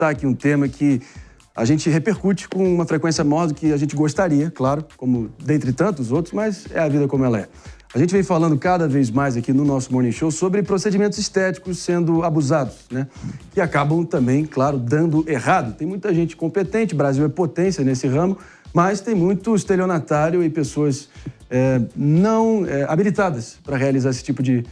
está aqui um tema que a gente repercute com uma frequência maior do que a gente gostaria, claro, como dentre tantos outros, mas é a vida como ela é. A gente vem falando cada vez mais aqui no nosso Morning Show sobre procedimentos estéticos sendo abusados, né? Que acabam também, claro, dando errado. Tem muita gente competente, o Brasil é potência nesse ramo, mas tem muito estelionatário e pessoas não habilitadas para realizar esse tipo de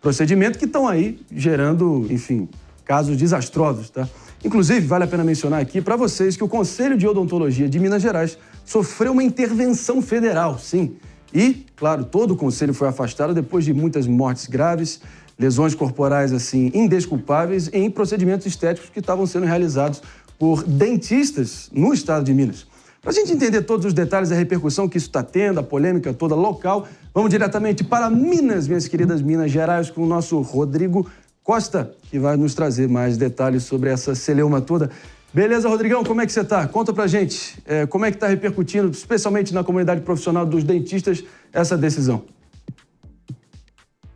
procedimento que estão aí gerando, enfim, casos desastrosos, tá? Inclusive, vale a pena mencionar aqui para vocês que o Conselho de Odontologia de Minas Gerais sofreu uma intervenção federal, sim. E, claro, todo o conselho foi afastado depois de muitas mortes graves, lesões corporais, assim, indesculpáveis em procedimentos estéticos que estavam sendo realizados por dentistas no estado de Minas. Para a gente entender todos os detalhes da repercussão que isso está tendo, a polêmica toda local, vamos diretamente para Minas, minhas queridas Minas Gerais, com o nosso Rodrigo Costa, que vai nos trazer mais detalhes sobre essa celeuma toda. Beleza, Rodrigão, como é que você está? Conta pra gente como é que está repercutindo, especialmente na comunidade profissional dos dentistas, essa decisão.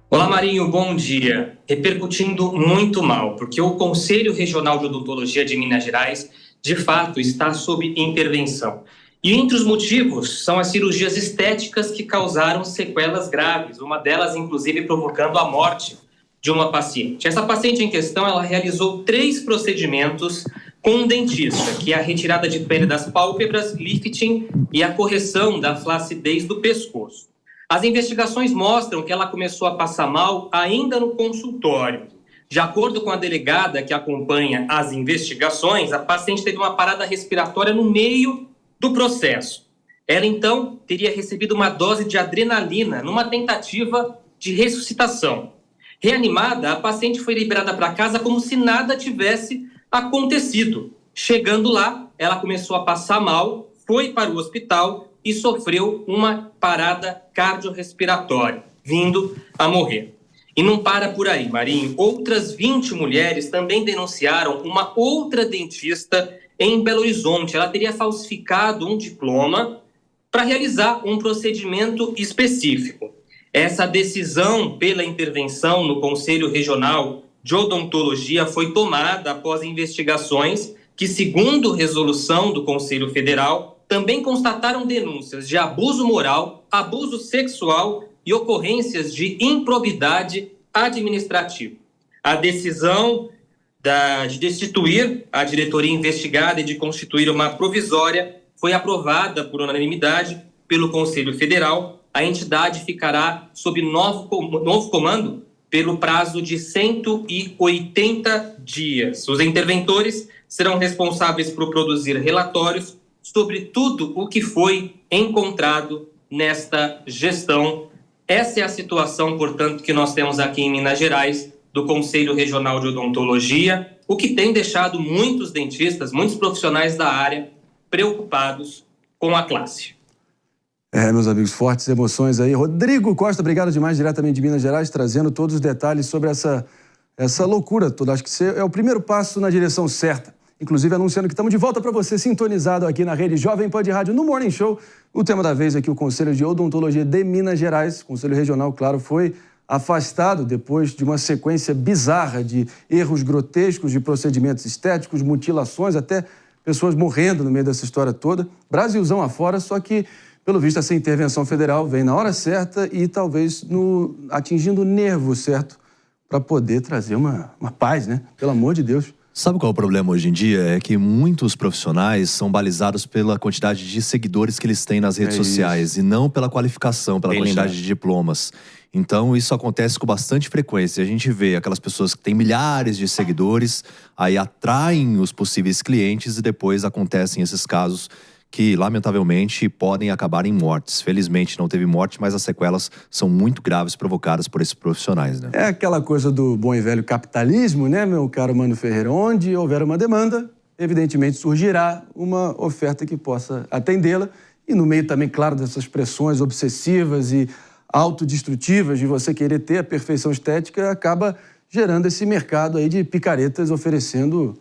Olá, Marinho, bom dia. Repercutindo muito mal, porque o Conselho Regional de Odontologia de Minas Gerais, de fato, está sob intervenção. E entre os motivos são as cirurgias estéticas que causaram sequelas graves, uma delas, inclusive, provocando a morte de uma paciente. Essa paciente em questão, ela realizou 3 procedimentos com um dentista, que é a retirada de pele das pálpebras, lifting e a correção da flacidez do pescoço. As investigações mostram que ela começou a passar mal ainda no consultório. De acordo com a delegada que acompanha as investigações, a paciente teve uma parada respiratória no meio do processo. Ela, então, teria recebido uma dose de adrenalina numa tentativa de ressuscitação. Reanimada, a paciente foi liberada para casa como se nada tivesse acontecido. Chegando lá, ela começou a passar mal, foi para o hospital e sofreu uma parada cardiorrespiratória, vindo a morrer. E não para por aí, Marinho. Outras 20 mulheres também denunciaram uma outra dentista em Belo Horizonte. Ela teria falsificado um diploma para realizar um procedimento específico. Essa decisão pela intervenção no Conselho Regional de Odontologia foi tomada após investigações que, segundo resolução do Conselho Federal, também constataram denúncias de abuso moral, abuso sexual e ocorrências de improbidade administrativa. A decisão de destituir a diretoria investigada e de constituir uma provisória foi aprovada por unanimidade pelo Conselho Federal. A entidade ficará sob novo comando pelo prazo de 180 dias. Os interventores serão responsáveis por produzir relatórios sobre tudo o que foi encontrado nesta gestão. Essa é a situação, portanto, que nós temos aqui em Minas Gerais, do Conselho Regional de Odontologia, o que tem deixado muitos dentistas, muitos profissionais da área preocupados com a classe. Meus amigos, fortes emoções aí. Rodrigo Costa, obrigado demais, diretamente de Minas Gerais, trazendo todos os detalhes sobre essa loucura toda. Acho que você é o primeiro passo na direção certa. Inclusive, anunciando que estamos de volta para você, sintonizado aqui na rede Jovem Pan de Rádio, no Morning Show. O tema da vez aqui, o Conselho de Odontologia de Minas Gerais. O Conselho Regional, claro, foi afastado depois de uma sequência bizarra de erros grotescos, de procedimentos estéticos, mutilações, até pessoas morrendo no meio dessa história toda. Brasilzão afora, só que, pelo visto, essa intervenção federal vem na hora certa e talvez atingindo o nervo certo para poder trazer uma paz, né? Pelo amor de Deus. Sabe qual é o problema hoje em dia? É que muitos profissionais são balizados pela quantidade de seguidores que eles têm nas redes sociais e não pela qualificação, pela quantidade de diplomas. Então isso acontece com bastante frequência. A gente vê aquelas pessoas que têm milhares de seguidores, aí atraem os possíveis clientes e depois acontecem esses casos que, lamentavelmente, podem acabar em mortes. Felizmente não teve morte, mas as sequelas são muito graves provocadas por esses profissionais, né? É aquela coisa do bom e velho capitalismo, né, meu caro Mano Ferreira? Onde houver uma demanda, evidentemente surgirá uma oferta que possa atendê-la. E no meio também, claro, dessas pressões obsessivas e autodestrutivas de você querer ter a perfeição estética, acaba gerando esse mercado aí de picaretas oferecendo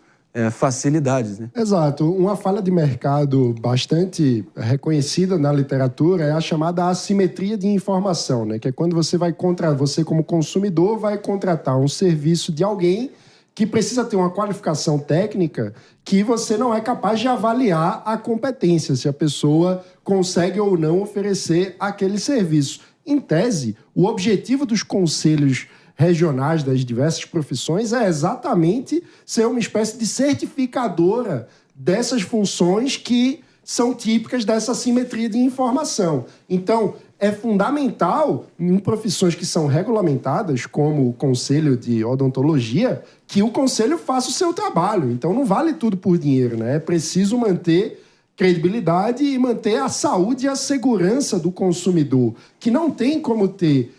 facilidades, né? Exato. Uma falha de mercado bastante reconhecida na literatura é a chamada assimetria de informação, né? Que é quando você como consumidor vai contratar um serviço de alguém que precisa ter uma qualificação técnica que você não é capaz de avaliar a competência, se a pessoa consegue ou não oferecer aquele serviço. Em tese, o objetivo dos conselhos regionais das diversas profissões é exatamente ser uma espécie de certificadora dessas funções que são típicas dessa assimetria de informação. Então, é fundamental, em profissões que são regulamentadas, como o Conselho de Odontologia, que o Conselho faça o seu trabalho. Então, não vale tudo por dinheiro, né? É preciso manter credibilidade e manter a saúde e a segurança do consumidor, que não tem como ter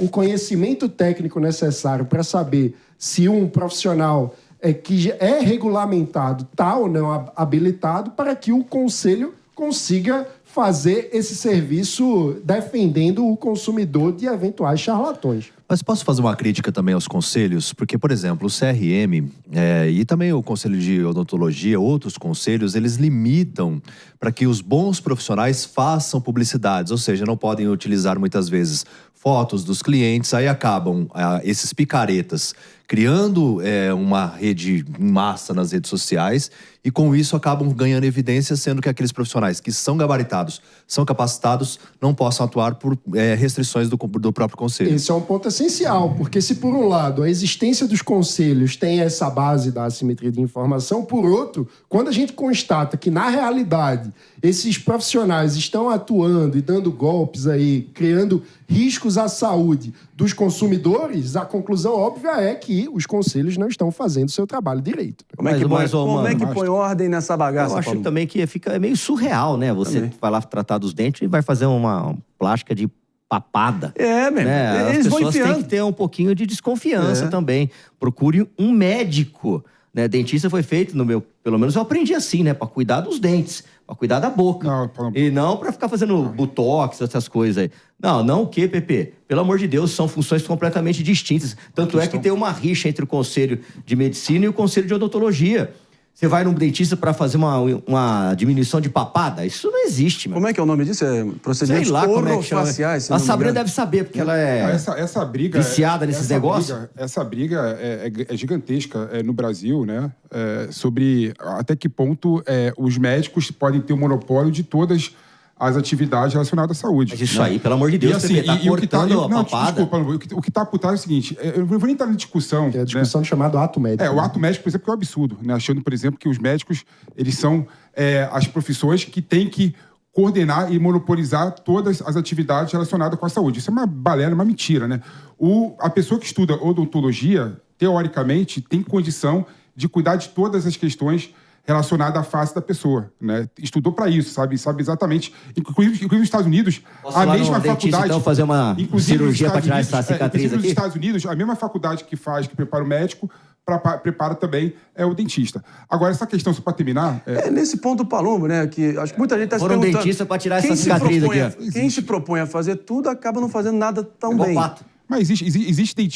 o conhecimento técnico necessário para saber se um profissional que é regulamentado está ou não habilitado para que o Conselho consiga fazer esse serviço defendendo o consumidor de eventuais charlatões. Mas posso fazer uma crítica também aos conselhos? Porque, por exemplo, o CRM e também o Conselho de Odontologia, outros conselhos, eles limitam para que os bons profissionais façam publicidades, ou seja, não podem utilizar muitas vezes fotos dos clientes, aí acabam esses picaretas criando uma rede em massa nas redes sociais e com isso acabam ganhando evidência, sendo que aqueles profissionais que são gabaritados, são capacitados, não possam atuar por restrições do próprio conselho. Esse é um ponto essencial, porque se por um lado a existência dos conselhos tem essa base da assimetria de informação, por outro, quando a gente constata que na realidade esses profissionais estão atuando e dando golpes aí, criando riscos à saúde dos consumidores, a conclusão óbvia é que os conselhos não estão fazendo o seu trabalho direito. Como é que põe ordem nessa bagaça, Eu acho Paulo? também que fica meio surreal, né? Você vai lá tratar dos dentes e vai fazer uma plástica de papada. Né? As pessoas têm que ter um pouquinho de desconfiança também. Procure um médico. Né? Dentista foi feito pelo menos eu aprendi assim, né? Para cuidar dos dentes, para cuidar da boca. E não para ficar fazendo botox, essas coisas aí. Não o quê, Pepe? Pelo amor de Deus, são funções completamente distintas. Tanto é que tem uma rixa entre o Conselho de Medicina e o Conselho de Odontologia. Você vai num dentista para fazer uma diminuição de papada? Isso não existe, mano. Como é que é o nome disso? É procedimentos orofaciais. A Sabrina deve saber, porque ela é essa briga viciada nesses negócios. Essa briga é gigantesca no Brasil, né? Sobre até que ponto os médicos podem ter o monopólio de todas as atividades relacionadas à saúde. Mas isso aí, pelo amor de Deus, você tá cortando a papada. Desculpa, o que está por trás é o seguinte, eu não vou nem entrar na discussão. É a discussão chamada ato médico. O ato médico, por exemplo, que é um absurdo, né? Achando, por exemplo, que os médicos, eles são as profissões que têm que coordenar e monopolizar todas as atividades relacionadas com a saúde. Isso é uma balela, uma mentira, né? A pessoa que estuda odontologia, teoricamente, tem condição de cuidar de todas as questões relacionada à face da pessoa, né? Estudou para isso, sabe exatamente. Inclusive nos Estados Unidos, a mesma faculdade... Então, fazer uma cirurgia para tirar essa cicatriz aqui? Nos Estados Unidos, a mesma faculdade que prepara o médico, prepara também o dentista. Agora, essa questão, só para terminar... nesse ponto, Palumbo, né? Que acho que muita gente está se perguntando... dentista para tirar essa cicatriz aqui, ó. Quem se propõe a fazer tudo, acaba não fazendo nada tão bem. Mas existem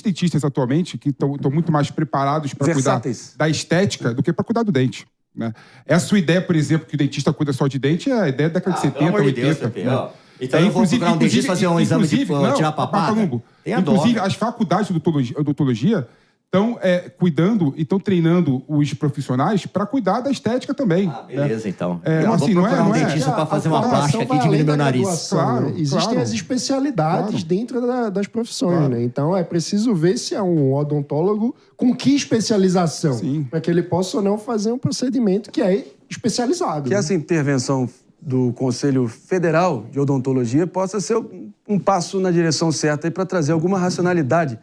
dentistas atualmente que estão muito mais preparados para cuidar da estética do que para cuidar do dente. Né? Essa sua ideia, por exemplo, que o dentista cuida só de dente, é a ideia da década de 70, 80. Né? Então eu vou procurar um dentista fazer um exame de tirar papada? Inclusive, as faculdades de odontologia estão cuidando e estão treinando os profissionais para cuidar da estética também. Beleza, então. Eu vou procurar um dentista para fazer uma plástica aqui e diminuir meu nariz. Existem as especialidades dentro das profissões, né? Então é preciso ver se é um odontólogo com que especialização, para que ele possa ou não fazer um procedimento que é especializado. Que essa intervenção do Conselho Federal de Odontologia possa ser um passo na direção certa para trazer alguma racionalidade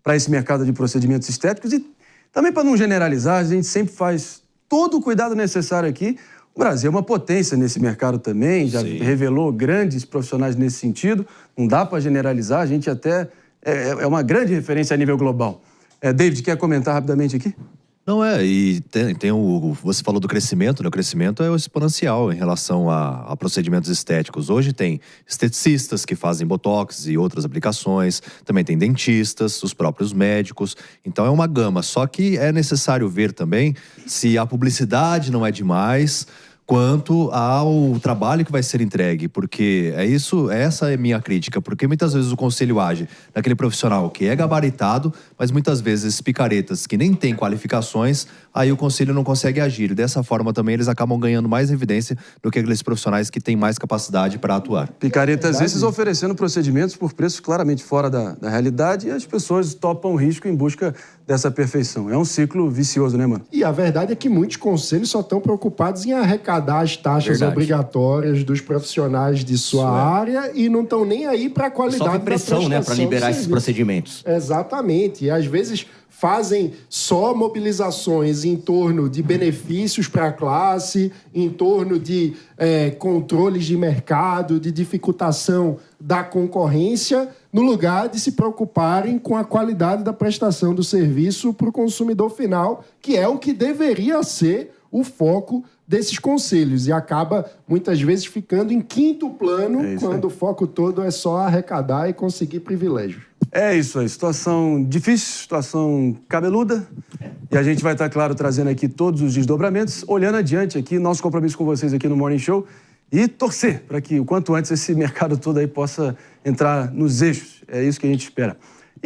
para esse mercado de procedimentos estéticos e também para não generalizar, a gente sempre faz todo o cuidado necessário aqui. O Brasil é uma potência nesse mercado também, já revelou grandes profissionais nesse sentido, não dá para generalizar, a gente até é uma grande referência a nível global. David, quer comentar rapidamente aqui? Não, e você falou do crescimento, né? O crescimento é exponencial em relação a procedimentos estéticos. Hoje tem esteticistas que fazem botox e outras aplicações, também tem dentistas, os próprios médicos, então é uma gama. Só que é necessário ver também se a publicidade não é demais, quanto ao trabalho que vai ser entregue, porque essa é a minha crítica, porque muitas vezes o conselho age naquele profissional que é gabaritado, mas muitas vezes esses picaretas que nem têm qualificações, aí o conselho não consegue agir, e dessa forma também eles acabam ganhando mais evidência do que aqueles profissionais que têm mais capacidade para atuar. Picaretas esses oferecendo procedimentos por preços claramente fora da realidade, e as pessoas topam o risco em busca dessa perfeição. É um ciclo vicioso, né, mano? E a verdade é que muitos conselhos só estão preocupados em arrecadar as taxas obrigatórias dos profissionais de sua área e não estão nem aí para a qualidade da prestação, pressão, né, para liberar esses procedimentos. Exatamente. E às vezes fazem só mobilizações em torno de benefícios para a classe, em torno de controles de mercado, de dificultação da concorrência, no lugar de se preocuparem com a qualidade da prestação do serviço para o consumidor final, que é o que deveria ser o foco desses conselhos. E acaba, muitas vezes, ficando em quinto plano, quando o foco todo é só arrecadar e conseguir privilégios. É isso aí, situação difícil, situação cabeluda, e a gente vai estar, claro, trazendo aqui todos os desdobramentos, olhando adiante aqui, nosso compromisso com vocês aqui no Morning Show, e torcer para que o quanto antes esse mercado todo aí possa entrar nos eixos, é isso que a gente espera.